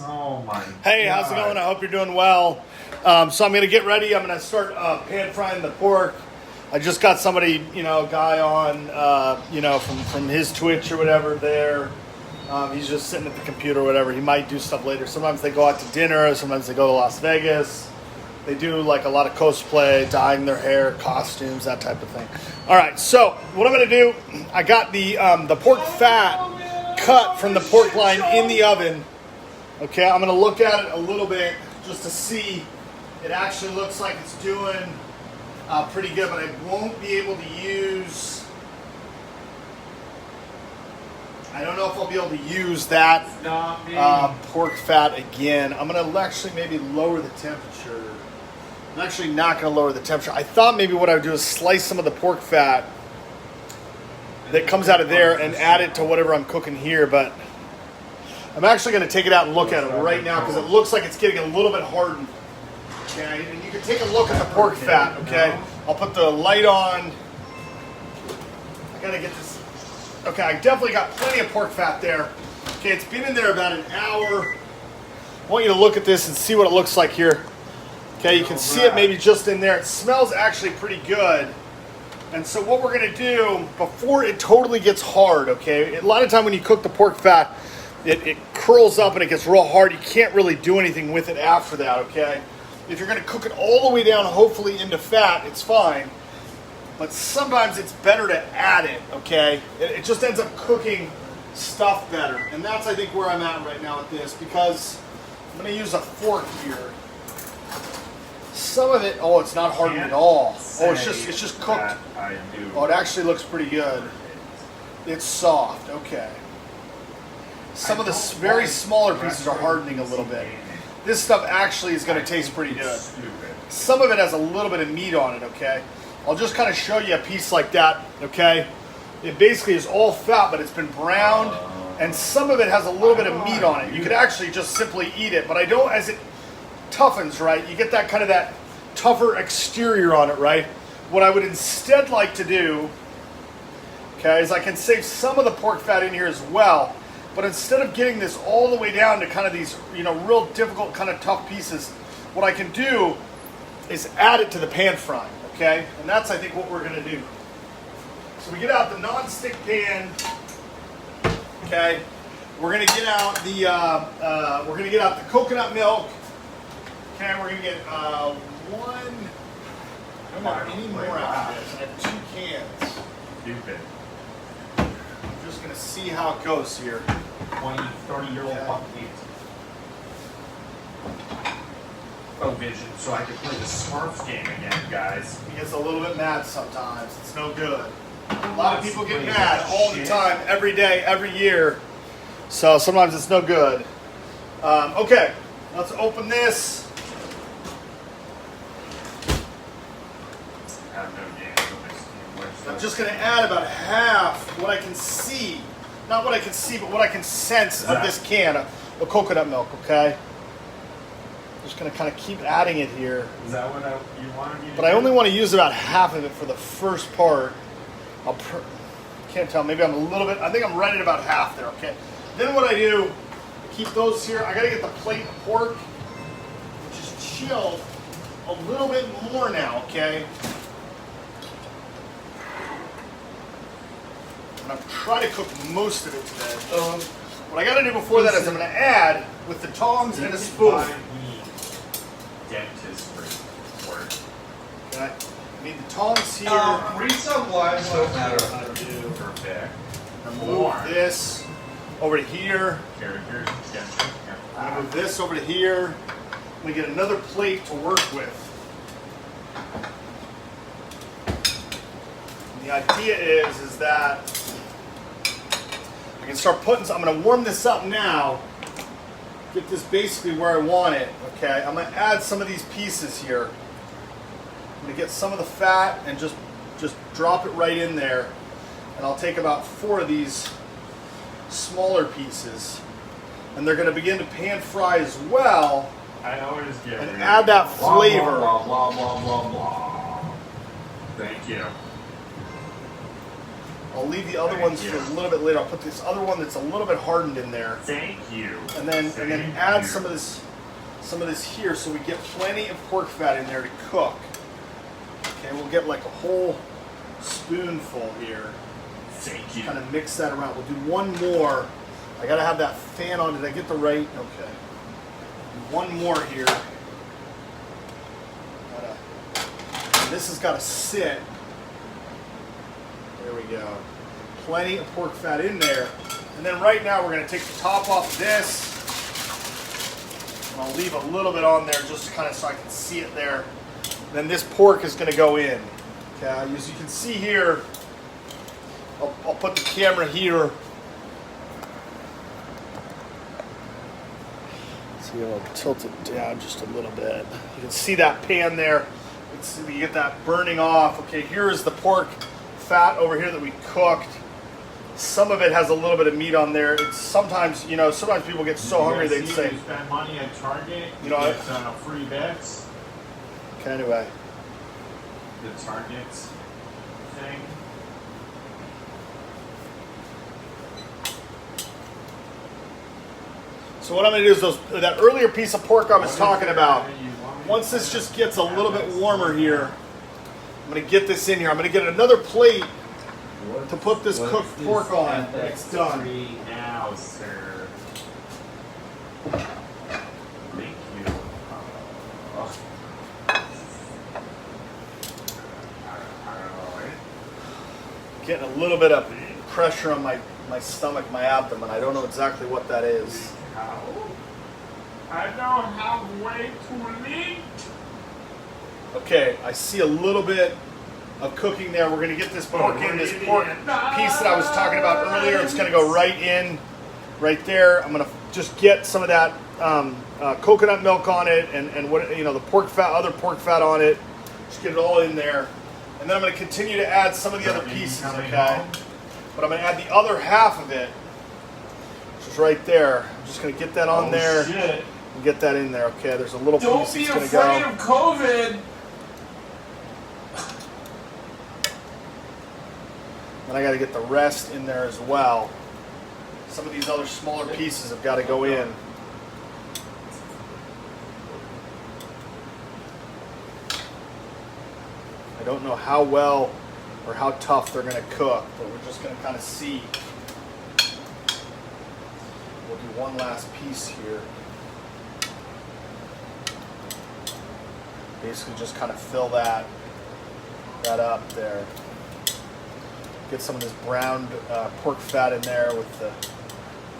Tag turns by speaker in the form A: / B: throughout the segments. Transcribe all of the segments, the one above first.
A: Oh my
B: Hey,
A: God.
B: how's it going? I hope you're doing well. So I'm going to get ready. I'm going to start pan frying the pork. I just got somebody, guy on, from his Twitch or whatever there. He's just sitting at the computer or whatever. He might do stuff later. Sometimes they go out to dinner. Sometimes they go to Las Vegas. They do like a lot of cosplay, dyeing their hair, costumes, that type of thing. All right, so what I'm going to do, I got the pork fat cut from the pork line in the oven. Okay, I'm going to look at it a little bit just to see. It actually looks like it's doing pretty good, but I won't be able to use, I don't know if I'll be able to use that pork fat again. I'm going to actually maybe lower the temperature. I'm actually not going to lower the temperature. I thought maybe what I would do is slice some of the pork fat that comes out of there and add it to whatever I'm cooking here, but I'm actually going to take it out and look at it right now because it looks like it's getting a little bit hardened. Okay, and you can take a look at the pork fat. Okay, I'll put the light on. I got to get this. Okay, I definitely got plenty of pork fat there. Okay, it's been in there about an hour. I want you to look at this and see what it looks like here. Okay, you can see it maybe just in there. It smells actually pretty good. And so what we're going to do before it totally gets hard, okay, a lot of time when you cook the pork fat, it curls up and it gets real hard. You can't really do anything with it after that, okay? If you're going to cook it all the way down, hopefully into fat, it's fine. But sometimes it's better to add it, okay? It just ends up cooking stuff better. And that's, I think, where I'm at right now with this because I'm going to use a fork here. Some of it, oh, it's not hardened at all. Oh, it's just cooked. Oh, it actually looks pretty good. It's soft, okay. Some of the very smaller pieces are hardening a little bit. This stuff actually is going to taste pretty good. Some of it has a little bit of meat on it, okay? I'll just kind of show you a piece like that, okay? It basically is all fat, but it's been browned, and some of it has a little bit of meat on it. You could actually just simply eat it, but I don't, as it toughens, right? You get that kind of that tougher exterior on it, right? What I would instead like to do, okay, is I can save some of the pork fat in here as well. But instead of getting this all the way down to kind of these, real difficult kind of tough pieces, what I can do is add it to the pan frying, okay? And that's, I think, what we're going to do. So we get out the non-stick pan, okay? We're going to get out the coconut milk, okay? We're going to get one. I don't have any more out of this. I have 2 cans.
A: Stupid.
B: I'm just going to see how it goes here.
A: 20, 30-year-old fucking Oh, vision, so I can play the Smurfs game again, guys.
B: He gets a little bit mad sometimes. It's no good. A lot of people get mad all the time, every day, every year. So sometimes it's no good. Okay, let's open this.
A: I have no games.
B: I'm just going to add about half what I can see. Not what I can see, but what I can sense of this can of coconut milk, okay? Just going to kind of keep adding it here.
A: Is that what you wanted me to do?
B: But I only want to use about half of it for the first part. Can't tell, maybe I'm a little bit, I think I'm right at about half there, okay? Then what I do, keep those here. I got to get the plate of pork, which is chilled a little bit more now, okay? And I'm trying to cook most of it today. What I got to do before that is I'm going to add with the tongs and a spoon.
A: Dentistry work.
B: Okay, I need the tongs here.
C: Read some lines don't matter.
B: How to do.
A: Perfect.
B: Move this over to here.
A: Characters.
B: I'm gonna move this over to here. I'm gonna get another plate to work with. And the idea is that I can start putting. I'm gonna warm this up now. Get this basically where I want it. Okay, I'm gonna add some of these pieces here. I'm gonna get some of the fat and just drop it right in there. And I'll take about 4 of these smaller pieces. And they're gonna begin to pan fry as well.
A: I always get
B: And add that flavor.
C: Blah, blah, blah, blah, blah, blah.
A: Thank you.
B: I'll leave the other ones for a little bit later. I'll put this other one that's a little bit hardened in there.
A: Thank you.
B: And then add some of this here, so we get plenty of pork fat in there to cook. Okay, we'll get like a whole spoonful here.
A: Thank you.
B: Kind of mix that around. We'll do one more. I gotta have that fan on. Did I get the right? Okay. One more here. This has got to sit. There we go. Plenty of pork fat in there. And then right now we're going to take the top off this. And I'll leave a little bit on there just kind of so I can see it there. Then this pork is going to go in. Okay, as you can see here, I'll put the camera here. See, I'll tilt it down just a little bit. You can see that pan there. You get that burning off. Okay, here is the pork fat over here that we cooked. Some of it has a little bit of meat on there. It's sometimes, sometimes people get so hungry they say,
D: you spend money at Target,
B: you know,
D: get free bets.
B: Okay, anyway.
D: The Target's thing.
B: So what I'm going to do is that earlier piece of pork I was talking about, once this just gets a little bit warmer here, I'm going to get this in here. I'm going to get another plate to put this cooked pork on when it's done.
D: Now, sir.
A: Thank you.
B: Getting a little bit of pressure on my stomach, my abdomen. I don't know exactly what that is.
D: I don't have way to eat.
B: Okay, I see a little bit of cooking there. We're going to get this pork in, this pork piece that I was talking about earlier. It's going to go right in, right there. I'm going to just get some of that coconut milk on it and what the pork fat, other pork fat on it. Just get it all in there. And then I'm going to continue to add some of the other pieces, okay? But I'm going to add the other half of it, which is right there. I'm just going to get that on there.
D: Shit.
B: And get that in there, okay? There's a little
D: Don't
B: piece
D: be
B: that's going to
D: afraid
B: go.
D: of COVID.
B: And I got to get the rest in there as well. Some of these other smaller pieces have got to go in. I don't know how well or how tough they're going to cook, but we're just going to kind of see. We'll do one last piece here. Basically just kind of fill that up there. Get some of this browned pork fat in there with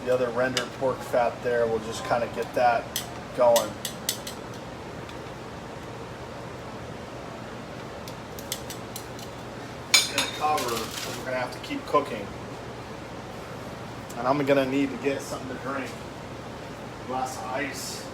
B: the other rendered pork fat there. We'll just kind of get that going. It's going to cover because we're going to have to keep cooking. And I'm going to need to get something to drink. A glass of ice.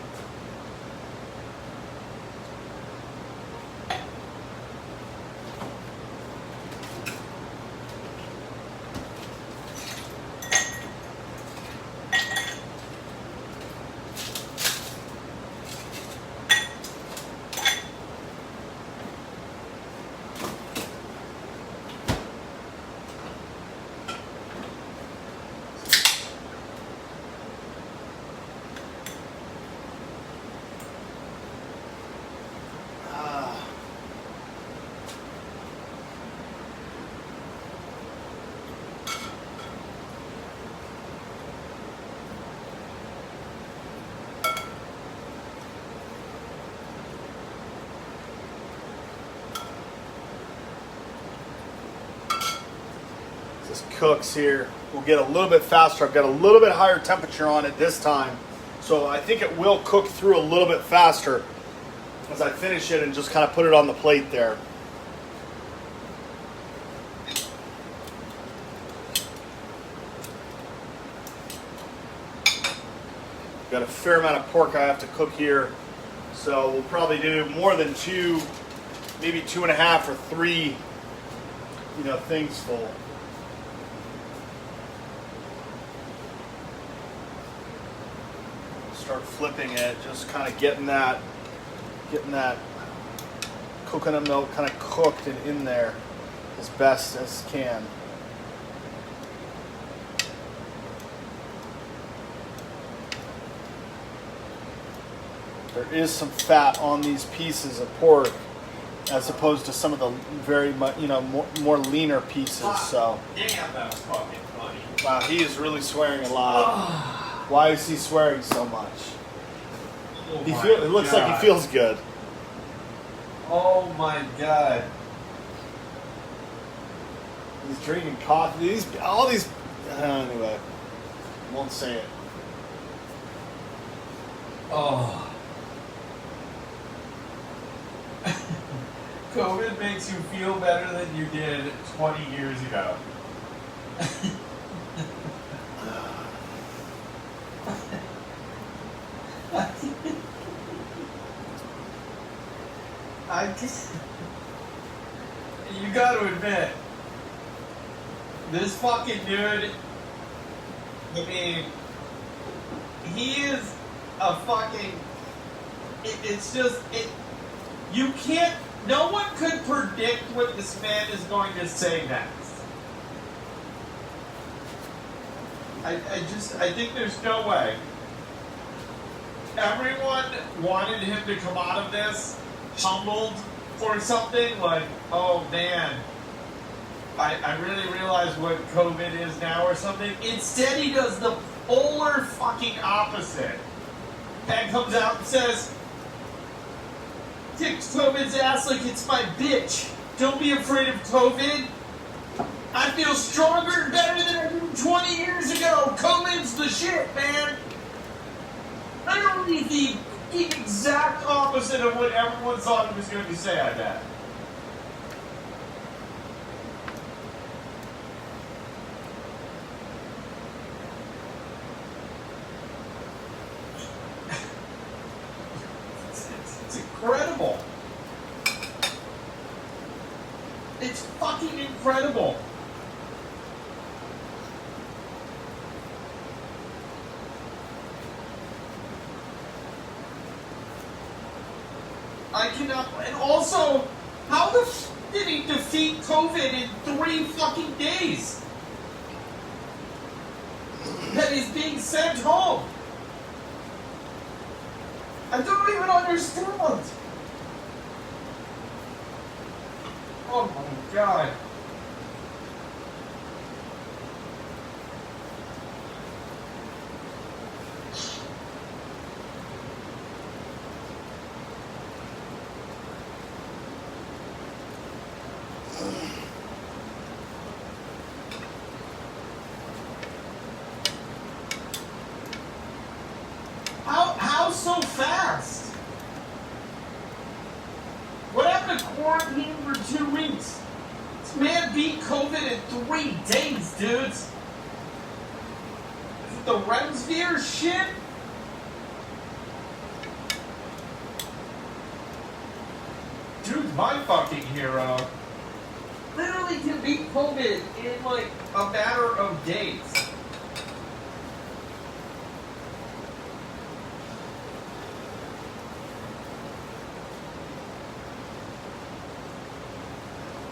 B: This cooks here. We'll get a little bit faster. I've got a little bit higher temperature on it this time. So I think it will cook through a little bit faster as I finish it and just kind of put it on the plate there. Got a fair amount of pork I have to cook here. So we'll probably do more than 2, maybe 2.5 or 3, things full. Start flipping it, just kind of getting that coconut milk kind of cooked and in there as best as can. there is some fat on these pieces of pork, as opposed to some of the very much, more leaner pieces. So,
C: Damn, that was fucking funny.
B: wow, he is really swearing a lot. Why is he swearing so much?
C: Oh
B: It looks like he feels good.
C: Oh my god.
B: He's drinking coffee. Anyway, won't say it.
C: Oh. COVID makes you feel better than you did 20 years ago. You gotta admit, this fucking dude, I mean, he is a fucking, you can't, no one could predict what this man is going to say next. I think there's no way. Everyone wanted him to come out of this humbled for something like, oh man, I really realize what COVID is now or something. Instead, he does the polar fucking opposite. And comes out and says, kicks COVID's ass like it's my bitch. Don't be afraid of COVID. I feel stronger and better than I did 20 years ago. COVID's the shit, man. Literally the exact opposite of what everyone thought he was going to say, I bet. It's incredible. It's fucking incredible. I cannot. And also, how the f did he defeat COVID in 3 fucking days? That he's being sent home. I don't even understand. Oh my god. How so fast? What happened to quarantine for 2 weeks? This man beat COVID in 3 days, dudes. Is it the Remsvir shit? Dude's my fucking hero. Literally can beat COVID in like a matter of days.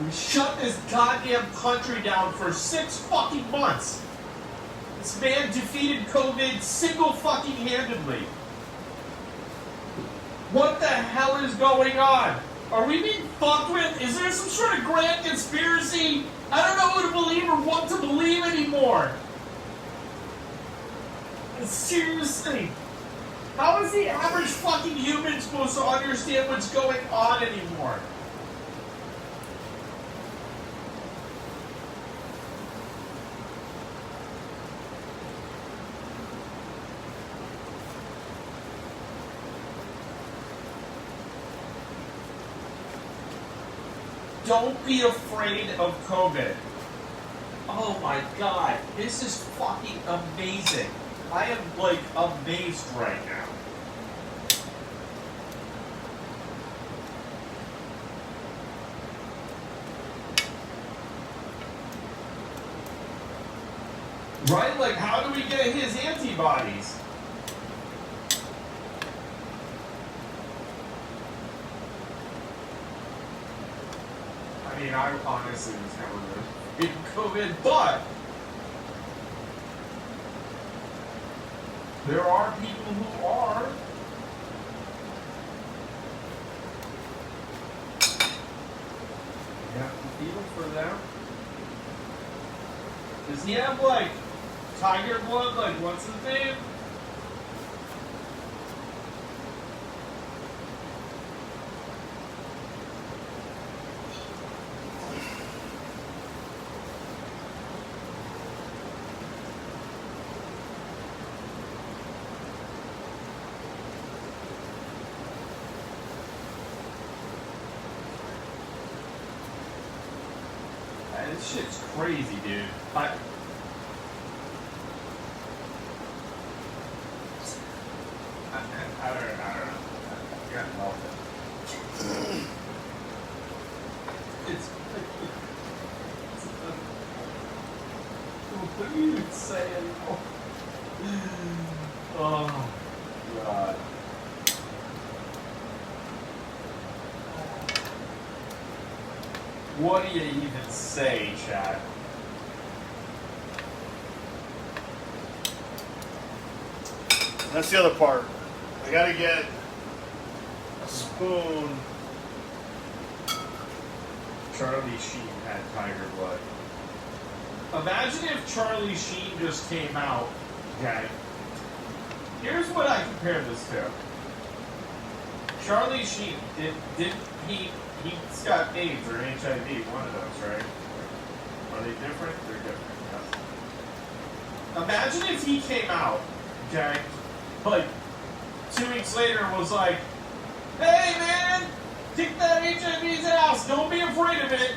C: We shut this goddamn country down for 6 fucking months. This man defeated COVID single fucking handedly. What the hell is going on? Are we being fucked with? Is there some sort of grand conspiracy? I don't know who to believe or what to believe anymore. Seriously. How is the average fucking human supposed to understand what's going on anymore? Don't be afraid of COVID. Oh my god, this is fucking amazing. I am like amazed right now. Right? Like, how do we get his antibodies? I mean, I honestly was never really in COVID, but there are people who are. Even for them? Does he have, like, tiger blood? Like, what's his name? This shit's crazy, dude. I don't know. I got melted. It's what do you even say anymore? Oh, God. What do you even say, Chad?
B: That's the other part. I gotta get a spoon.
C: Charlie Sheen had tiger blood. Imagine if Charlie Sheen just came out, okay? Here's what I compare this to. Charlie Sheen, he's got AIDS or HIV, one of those, right? Are they different? They're different, yes. Imagine if he came out, okay, like 2 weeks later was like, hey man, kick that HIV's ass, don't be afraid of it.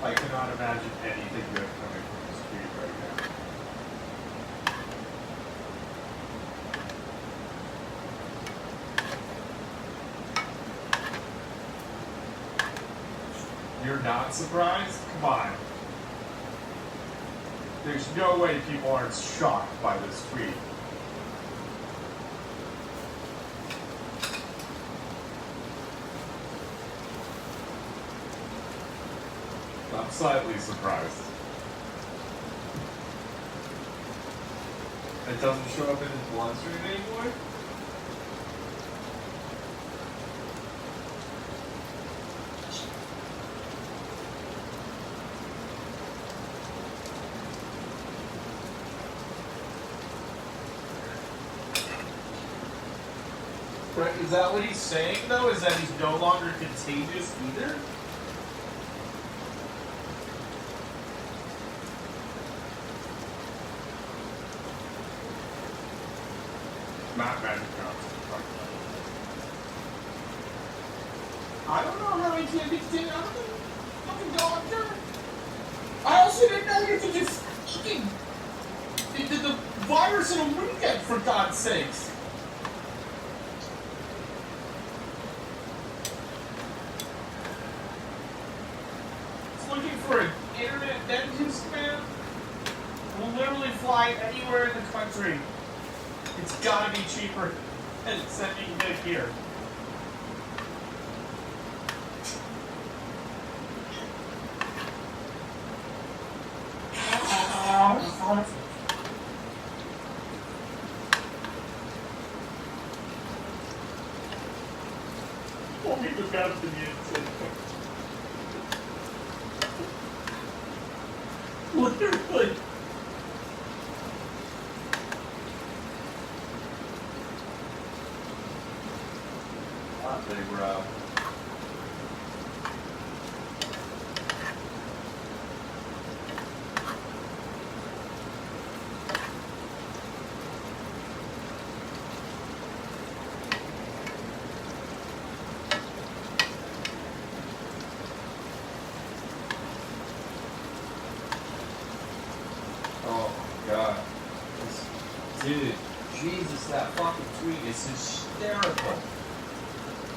C: I cannot imagine anything good coming from this tweet right now. You're not surprised? Come on. There's no way people aren't shocked by this tweet. I'm slightly surprised. It doesn't show up in his bloodstream anymore? Is that what he's saying, though? Is that he's no longer contagious either?
A: Not Magic Johnson.
C: I don't know how he can't be contagious. I'm a fucking doctor. I also didn't know you could just fucking did the virus in a weekend, for God's sakes. Looking for an internet dentist, man, will literally fly anywhere in the country. It's gotta be cheaper than sending it here. Only the Palestinians. Literally. Not big, bro. Oh my god. Dude, Jesus, that fucking tweet is hysterical.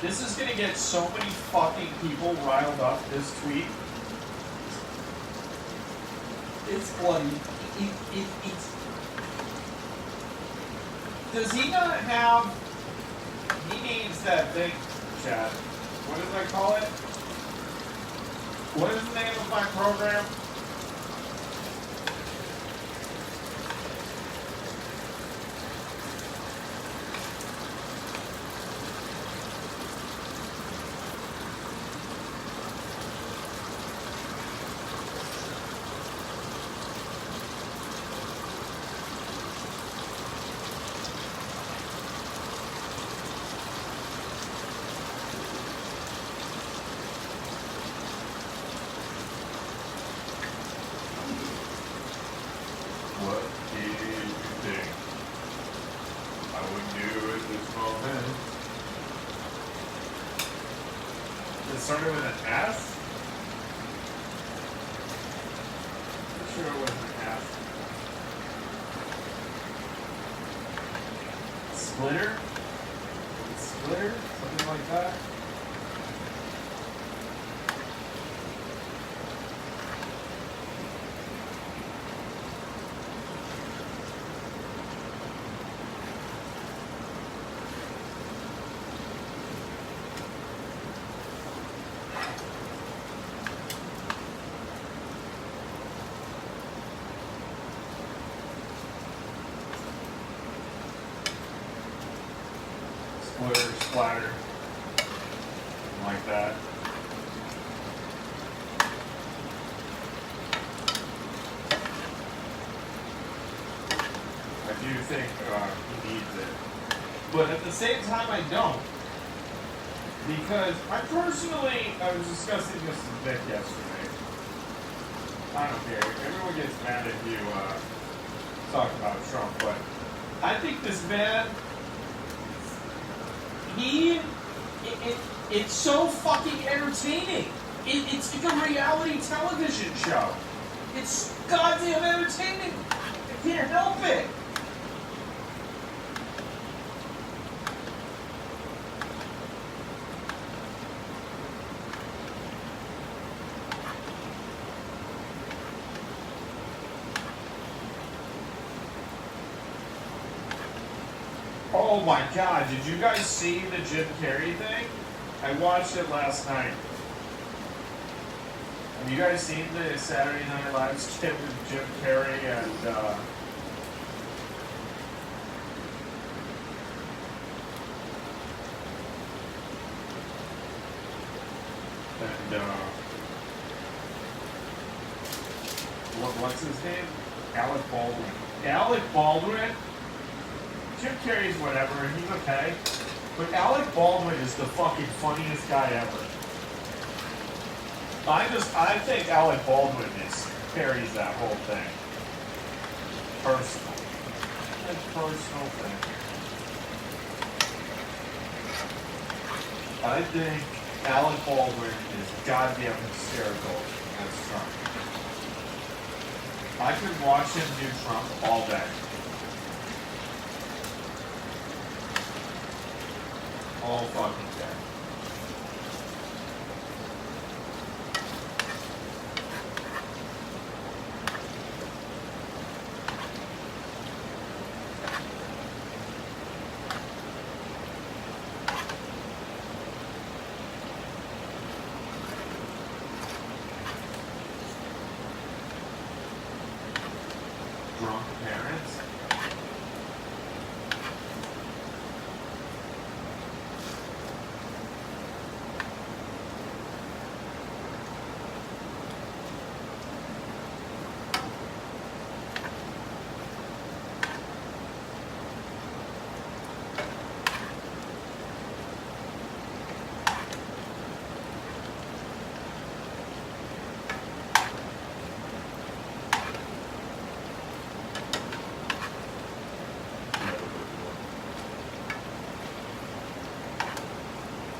C: This is gonna get so many fucking people riled up, this tweet. It's bloody. It's Does he not have? He needs that thing, Chad. What does I call it? What is the name of my program? What do you think I would do at this moment? It started with an S? I'm sure it was an S. Splitter? Splitter? Something like that? Splitter, splatter, something like that. I do think he needs it, but at the same time, I don't, because I was discussing this with Nick yesterday. I don't care. Everyone gets mad if you talk about Trump, but I think this man. It's so fucking entertaining. It's like a reality television show. It's goddamn entertaining. I can't help it. Oh my god, did you guys see the Jim Carrey thing? I watched it last night. Have you guys seen the Saturday Night Live skit with Jim Carrey and what's his name? Alec Baldwin. Alec Baldwin? Jim Carrey's whatever, he's okay. But Alec Baldwin is the fucking funniest guy ever. I think Alec Baldwin carries that whole thing. Personal. Like personal thing. I think Alec Baldwin is goddamn hysterical as Trump. I could watch him do Trump all day. All fucking day. Drunk parents.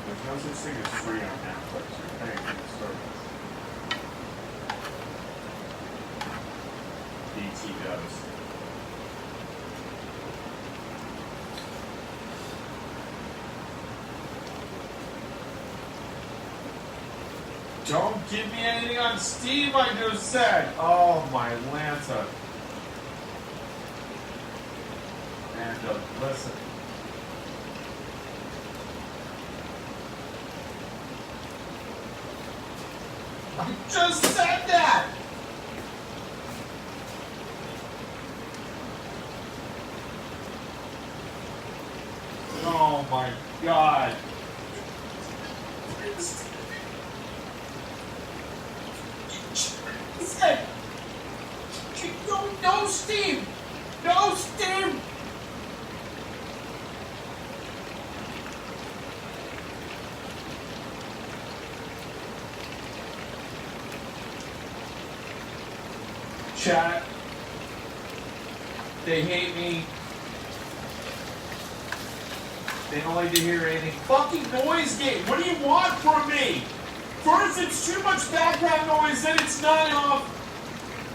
C: There's no such thing as free on Netflix. You're paying for the service. BT does. Don't give me anything on Steam, I just said. Oh, my Lanta. random. Listen. I just said that! Oh my god. No steam! No steam! Chat. They hate me. They don't like to hear anything. Fucking noise gate. What do you want from me? First, it's too much background noise, then it's not enough.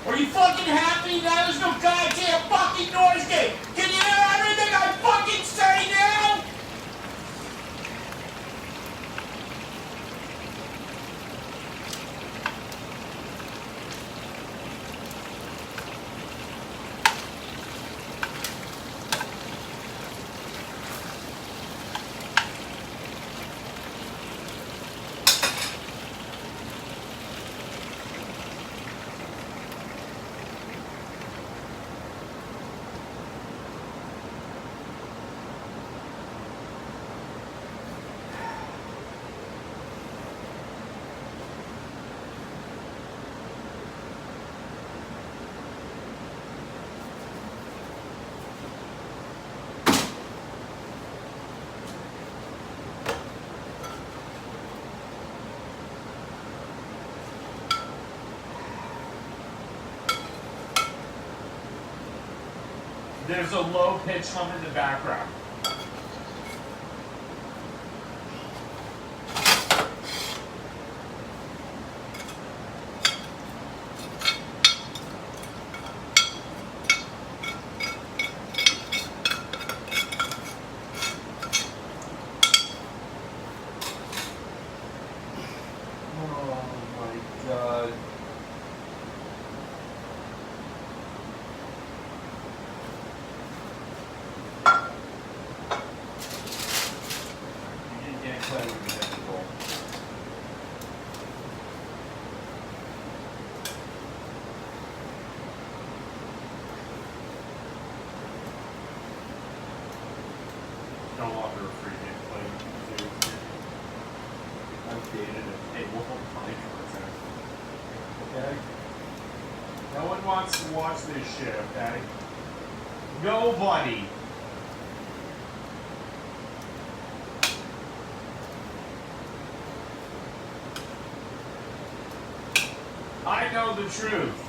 C: Are you fucking happy? Now there's no goddamn fucking noise gate. Can you hear everything I fucking say now? There's a low pitch hum in the background. Oh my god. No longer a free game play. Outdated and able to find content. Okay? No one wants to watch this shit, okay? Nobody. I know the truth.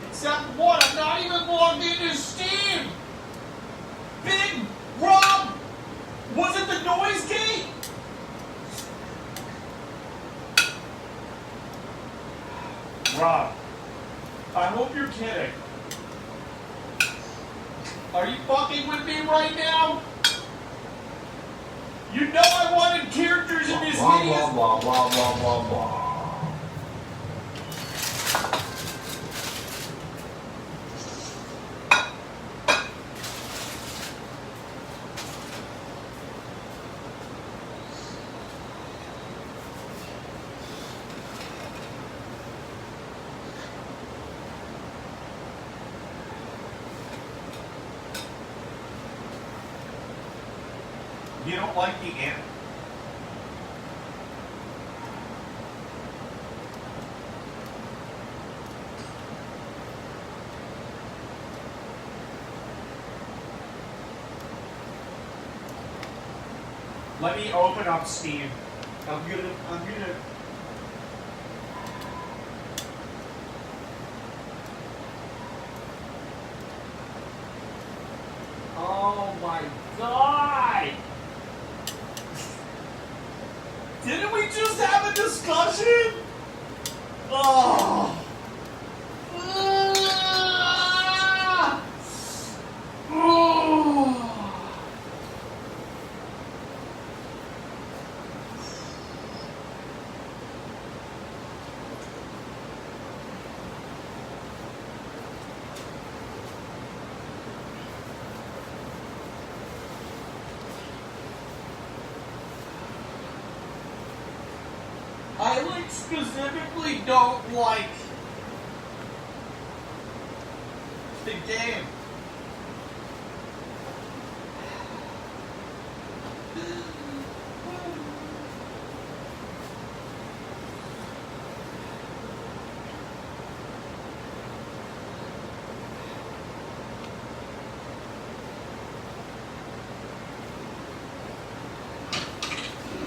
C: Except what? I'm not even logged into Steam! Big Rob! Was it the noise gate? Rob, I hope you're kidding. Are you fucking with me right now? You know I wanted characters in this
E: Blah,
C: video.
E: blah, blah, blah, blah, blah, blah.
C: You don't like the ant? Let me open up Steam. I'm gonna. Oh my god! Didn't we just have a discussion? Oh. Oh. specifically don't like the game.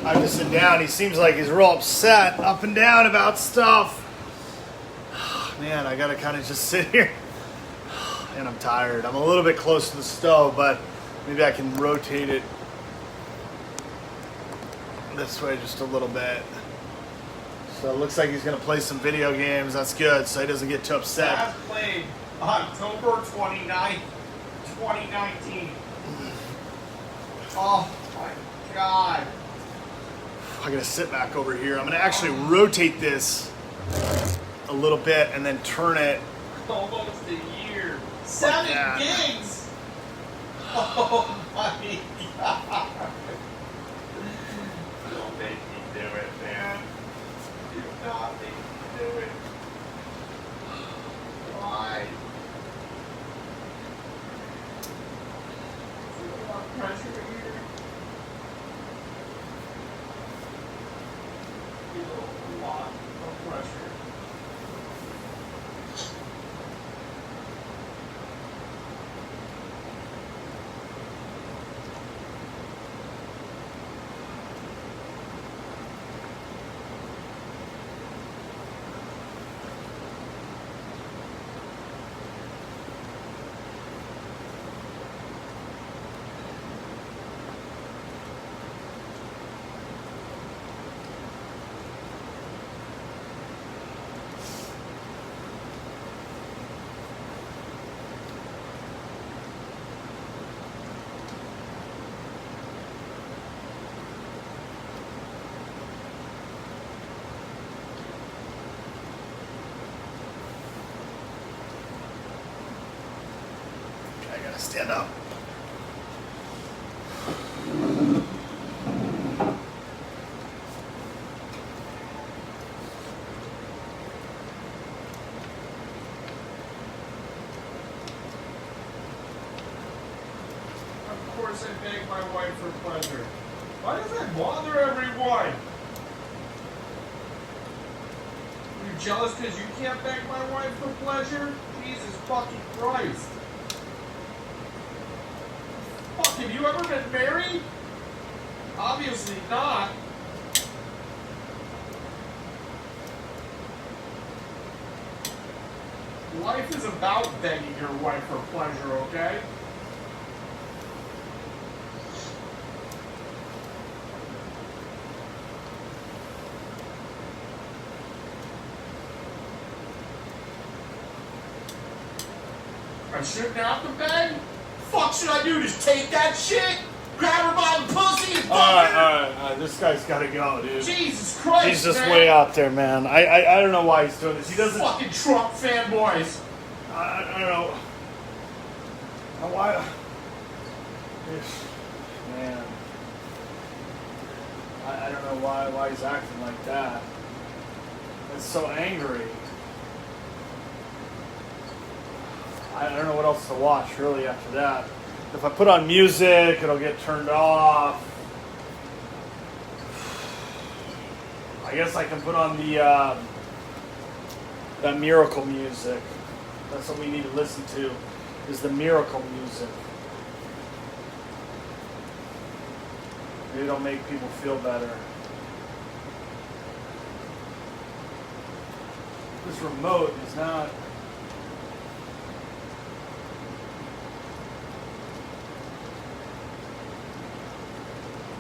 B: I'm just sitting down. He seems like he's real upset, up and down about stuff. Man, I gotta kind of just sit here. And I'm tired. I'm a little bit close to the stove, but maybe I can rotate it this way just a little bit. So it looks like he's gonna play some video games. That's good, so he doesn't get too upset.
C: Last played October 29th, 2019. Oh my god.
B: I gotta sit back over here. I'm gonna actually rotate this a little bit and then turn it.
C: Almost a year. 7 gigs! Oh my god. Don't make me do it, man. Do not make me do it. Why? Feel a lot of pressure here. Feel a lot of pressure.
B: I gotta stand up.
C: Of course I beg my wife for pleasure. Why does that bother everyone? You jealous because you can't beg my wife for pleasure? Jesus fucking Christ. Fuck, have you ever been married? Obviously not. Life is about begging your wife for pleasure, okay? I shouldn't have to beg? Fuck should I do? Just take that shit? Grab her by the pussy and fuck her?
B: All right. This guy's gotta go, dude.
C: Jesus Christ,
B: He's just
C: man.
B: way out there, man. I don't know why he's doing this. He doesn't.
C: Fucking Trump fanboys.
B: I don't know. Why? Man. I don't know why he's acting like that. It's so angry. I don't know what else to watch really after that. If I put on music, it'll get turned off. I guess I can put on the that miracle music. That's what we need to listen to, is the miracle music. Maybe it'll make people feel better. This remote is not...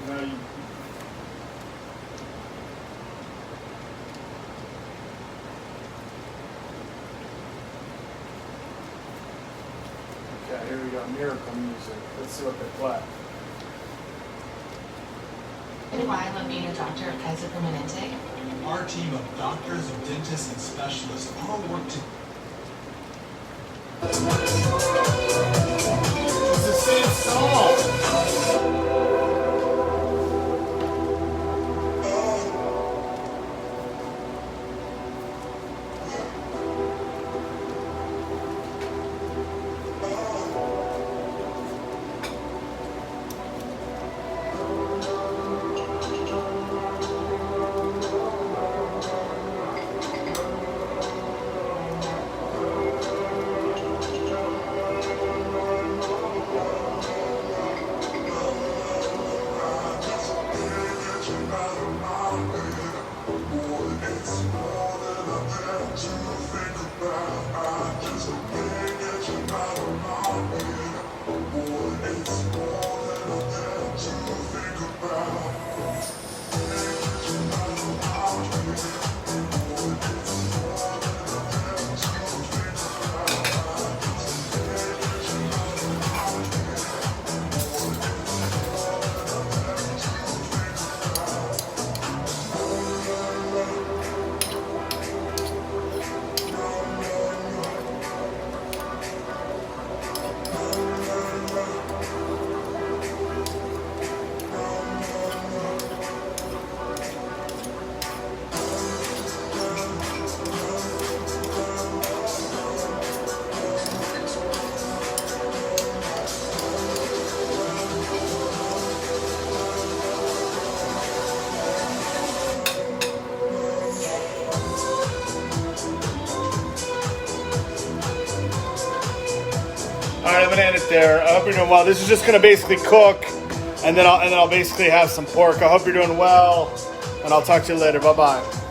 B: No, you... Okay, here we go. Miracle music. Let's see what they play.
F: Why I love being a doctor at Kaiser Permanente.
G: Our team of doctors and dentists and specialists all work to...
B: It's the same song. there. I hope you're doing well. This is just gonna basically cook, and then I'll basically have some pork. I hope you're doing well, and I'll talk to you later. Bye bye.